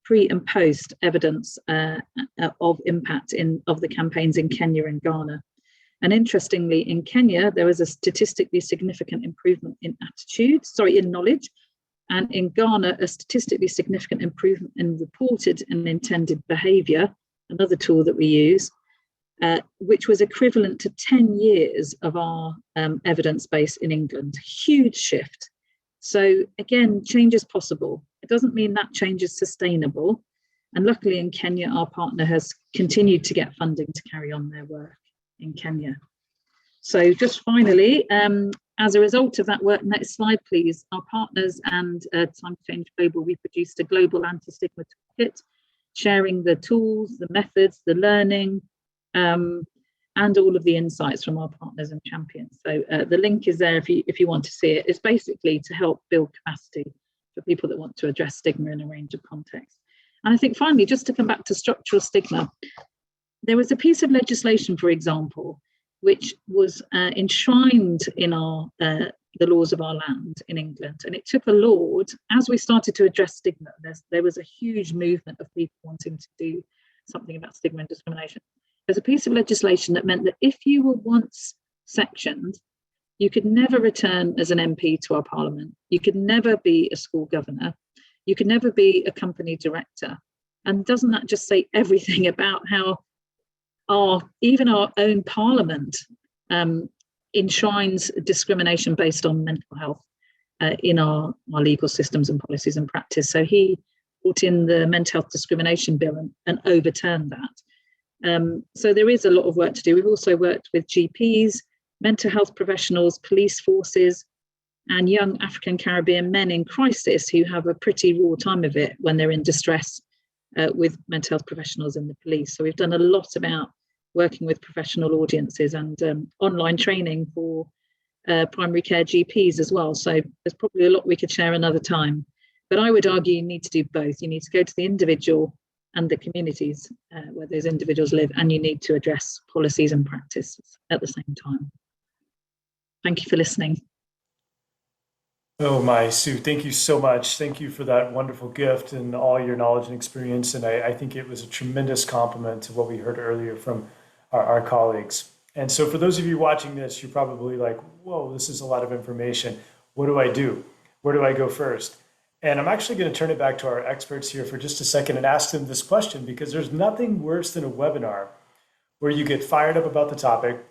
pre and post evidence of impact of the campaigns in Kenya and Ghana. And interestingly, in Kenya, there was a statistically significant improvement in knowledge. And in Ghana, a statistically significant improvement in reported and intended behaviour, another tool that we use, which was equivalent to 10 years of our evidence base in England. Huge shift. So again, change is possible. It doesn't mean that change is sustainable. And luckily in Kenya, our partner has continued to get funding to carry on their work in Kenya. So just finally, as a result of that work, next slide, please, our partners and Time to Change Global, we produced a global anti-stigma toolkit, sharing the tools, the methods, the learning, and all of the insights from our partners and champions. So the link is there if you want to see it. It's basically to help build capacity for people that want to address stigma in a range of contexts. And I think finally, just to come back to structural stigma, there was a piece of legislation, for example, which was enshrined in the laws of our land in England. And it took a laud, as we started to address stigma, there was a huge movement of people wanting to do something about stigma and discrimination. There's a piece of legislation that meant that if you were once sectioned, you could never return as an MP to our parliament. You could never be a school governor. You could never be a company director. And doesn't that just say everything about how even our own parliament enshrines discrimination based on mental health in our legal systems and policies and practice? So he brought in the Mental Health Discrimination Bill and overturned that. So there is a lot of work to do. We've also worked with GPs, mental health professionals, police forces, and young African Caribbean men in crisis who have a pretty raw time of it when they're in distress with mental health professionals and the police. So we've done a lot about working with professional audiences and online training for primary care GPs as well. So there's probably a lot we could share another time. But I would argue you need to do both. You need to go to the individual and the communities where those individuals live, and you need to address policies and practices at the same time. Thank you for listening. Oh my, Sue, thank you so much. Thank you for that wonderful gift and all your knowledge and experience. And I think it was a tremendous compliment to what we heard earlier from our colleagues. And so for those of you watching this, you're probably like, whoa, this is a lot of information. What do I do? Where do I go first? And I'm actually going to turn it back to our experts here for just a second and ask them this question, because there's nothing worse than a webinar where you get fired up about the topic,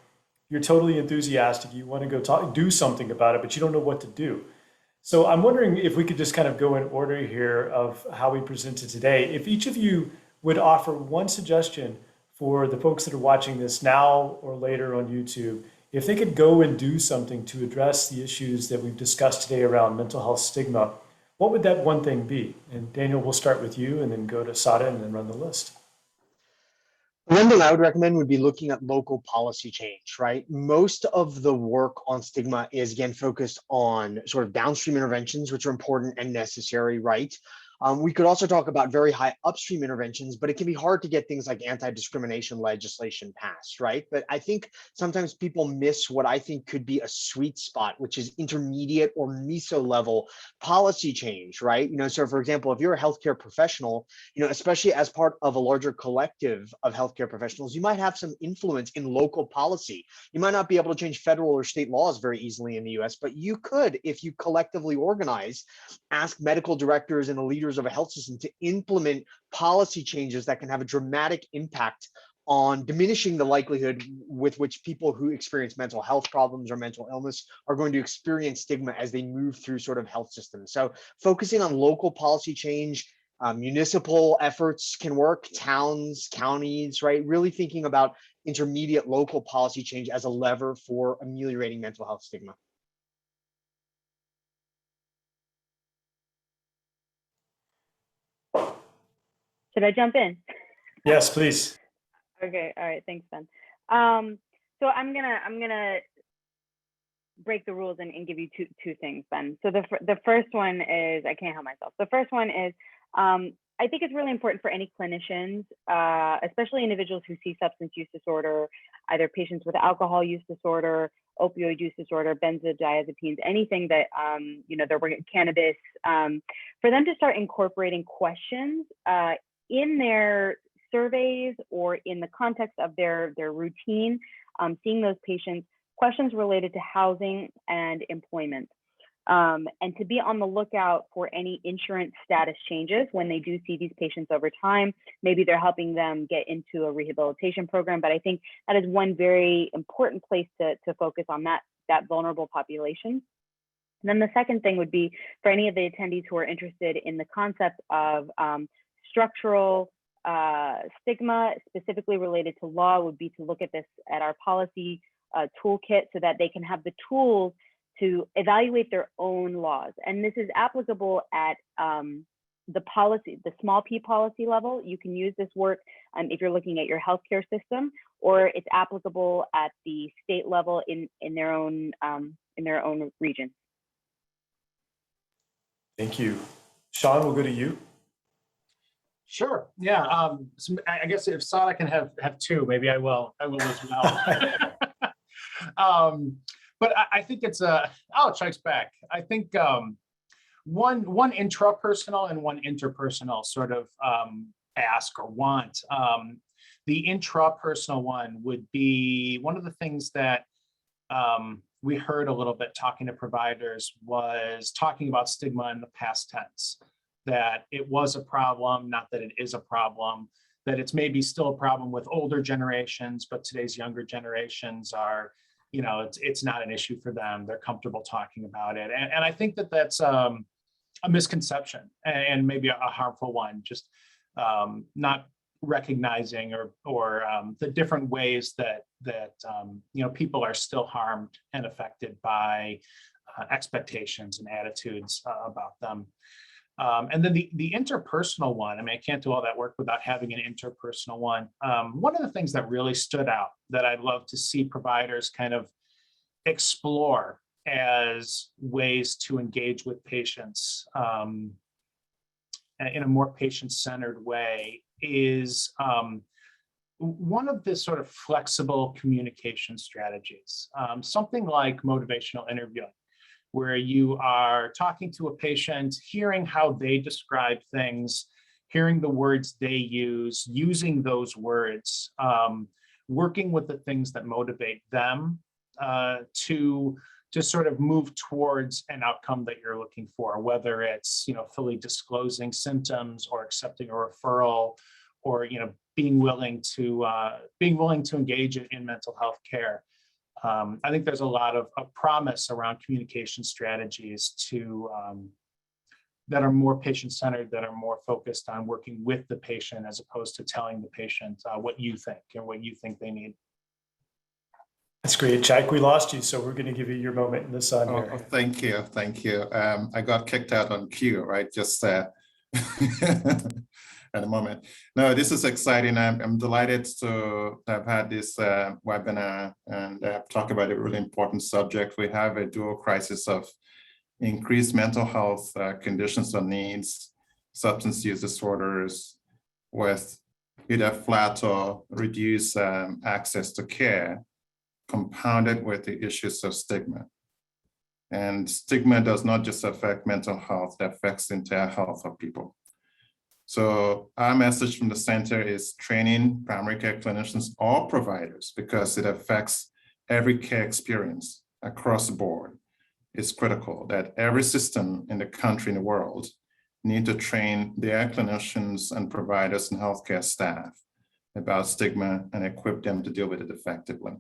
you're totally enthusiastic, you want to go do something about it, but you don't know what to do. So I'm wondering if we could just kind of go in order here of how we presented today. If each of you would offer one suggestion for the folks that are watching this now or later on YouTube, if they could go and do something to address the issues that we've discussed today around mental health stigma, what would that one thing be? And Daniel, we'll start with you and then go to Sada and then run the list. One thing I would recommend would be looking at local policy change, right? Most of the work on stigma is, again, focused on sort of downstream interventions, which are important and necessary, right? We could also talk about very high upstream interventions, but it can be hard to get things like anti-discrimination legislation passed, right? But I think sometimes people miss what I think could be a sweet spot, which is intermediate or meso level policy change, right? So for example, if you're a healthcare professional, especially as part of a larger collective of healthcare professionals, you might have some influence in local policy. You might not be able to change federal or state laws very easily in the US, but you could, if you collectively organize, ask medical directors and the leaders of a health system to implement policy changes that can have a dramatic impact on diminishing the likelihood with which people who experience mental health problems or mental illness are going to experience stigma as they move through sort of health systems. So focusing on local policy change, municipal efforts can work, towns, counties, right? Really thinking about intermediate local policy change as a lever for ameliorating mental health stigma. Should I jump in? Yes, please. Okay. All right. Thanks, Ben. So I'm gonna break the rules and give you two things, Ben. So the first one is, I can't help myself. The first one is, I think it's really important for any clinicians, especially individuals who see substance use disorder, either patients with alcohol use disorder, opioid use disorder, benzodiazepines, anything that, they're working, cannabis, for them to start incorporating questions in their surveys or in the context of their routine, seeing those patients, questions related to housing and employment. And to be on the lookout for any insurance status changes when they do see these patients over time. Maybe they're helping them get into a rehabilitation program, but I think that is one very important place to focus on that vulnerable population. And then the second thing would be for any of the attendees who are interested in the concept of structural stigma, specifically related to law, would be to look at this at our policy toolkit so that they can have the tools to evaluate their own laws. And this is applicable at the policy, the small p policy level. You can use this work if you're looking at your healthcare system, or it's applicable at the state level in their own region. Thank you. Sean, we'll go to you. Sure. Yeah. So I guess if Sada can have two, maybe I will as well. But I think it's checks back. I think one intrapersonal and one interpersonal sort of ask or want. The intrapersonal one would be one of the things that we heard a little bit talking to providers was talking about stigma in the past tense, that it was a problem, not that it is a problem, that it's maybe still a problem with older generations, but today's younger generations are, it's not an issue for them. They're comfortable talking about it. And I think that that's a misconception and maybe a harmful one, just not recognizing or the different ways that people are still harmed and affected by expectations and attitudes about them. And then the interpersonal one, I mean, I can't do all that work without having an interpersonal one. One of the things that really stood out that I'd love to see providers kind of explore as ways to engage with patients in a more patient-centered way is one of the sort of flexible communication strategies, something like motivational interviewing, where you are talking to a patient, hearing how they describe things, hearing the words they use, using those words, working with the things that motivate them to sort of move towards an outcome that you're looking for, whether it's, fully disclosing symptoms or accepting a referral, or, being willing to engage in mental health care. I think there's a lot of promise around communication strategies that are more patient-centered, that are more focused on working with the patient as opposed to telling the patient what you think and what you think they need. That's great, Jack. We lost you, so we're going to give you your moment in the sun here. Oh, thank you. I got kicked out on cue, right? Just at a moment. No, this is exciting. I'm delighted to have had this webinar and talk about a really important subject. We have a dual crisis of increased mental health conditions or needs, substance use disorders with either flat or reduced access to care, compounded with the issues of stigma. And stigma does not just affect mental health, it affects the entire health of people. So our message from the center is training primary care clinicians or providers, because it affects every care experience across the board. It's critical that every system in the country, in the world, need to train their clinicians and providers and healthcare staff about stigma and equip them to deal with it effectively.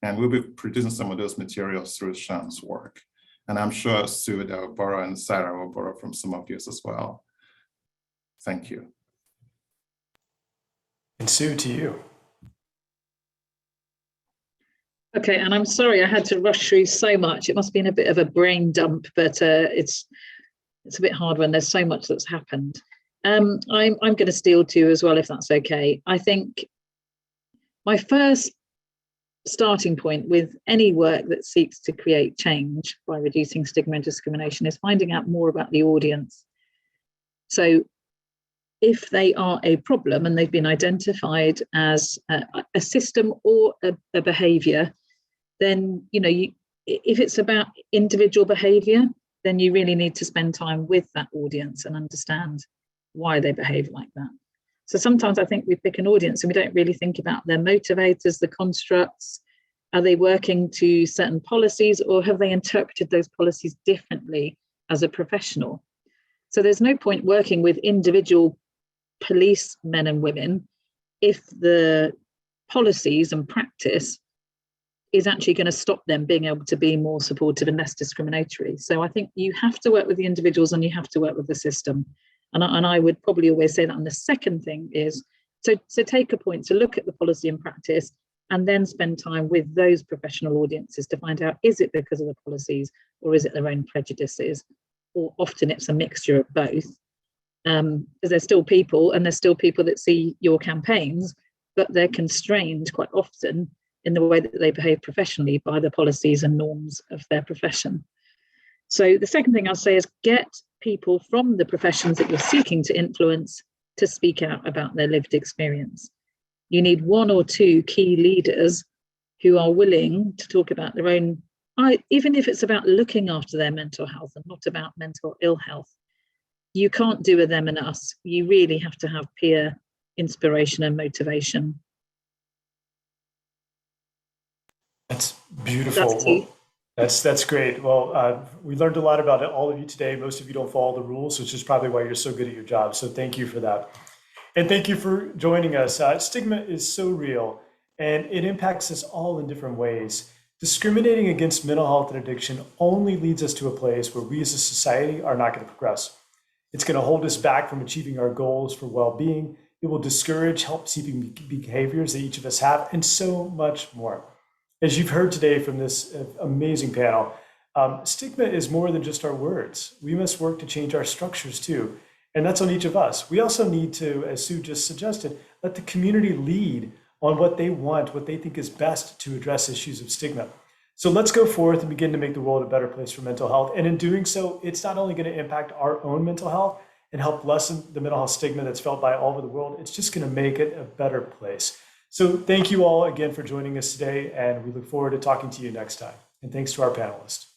And we'll be producing some of those materials through Sean's work. And I'm sure Sue will borrow and Sarah will borrow from some of yours as well. Thank you. And Sue, to you. Okay, and I'm sorry I had to rush through so much. It must have been a bit of a brain dump, but it's a bit hard when there's so much that's happened. I'm going to steal two as well, if that's okay. I think my first starting point with any work that seeks to create change by reducing stigma and discrimination is finding out more about the audience. So if they are a problem and they've been identified as a system or a behavior, then, if it's about individual behavior, then you really need to spend time with that audience and understand why they behave like that. So sometimes I think we pick an audience and we don't really think about their motivators, the constructs. Are they working to certain policies, or have they interpreted those policies differently as a professional? So there's no point working with individual police men and women if the policies and practice is actually going to stop them being able to be more supportive and less discriminatory. So I think you have to work with the individuals and you have to work with the system. And I would probably always say that. And the second thing is, so take a point to look at the policy and practice and then spend time with those professional audiences to find out, is it because of the policies or is it their own prejudices? Or often it's a mixture of both. Because there's still people, and there's still people that see your campaigns, but they're constrained quite often in the way that they behave professionally by the policies and norms of their profession. So the second thing I'll say is get people from the professions that you're seeking to influence to speak out about their lived experience. You need one or two key leaders who are willing to talk about their own, even if it's about looking after their mental health and not about mental ill health. You can't do a them and us. You really have to have peer inspiration and motivation. That's beautiful. That's great. Well, we learned a lot about all of you today. Most of you don't follow the rules, which is probably why you're so good at your job. So thank you for that. And thank you for joining us. Stigma is so real, and it impacts us all in different ways. Discriminating against mental health and addiction only leads us to a place where we as a society are not going to progress. It's going to hold us back from achieving our goals for well-being. It will discourage help-seeking behaviors that each of us have, and so much more. As you've heard today from this amazing panel, Stigma is more than just our words. We must work to change our structures too. And that's on each of us. We also need to, as Sue just suggested, let the community lead on what they want, what they think is best to address issues of stigma. So let's go forth and begin to make the world a better place for mental health. And in doing so, it's not only going to impact our own mental health and help lessen the mental health stigma that's felt by all over the world, it's just going to make it a better place. So thank you all again for joining us today, and we look forward to talking to you next time. And thanks to our panelists.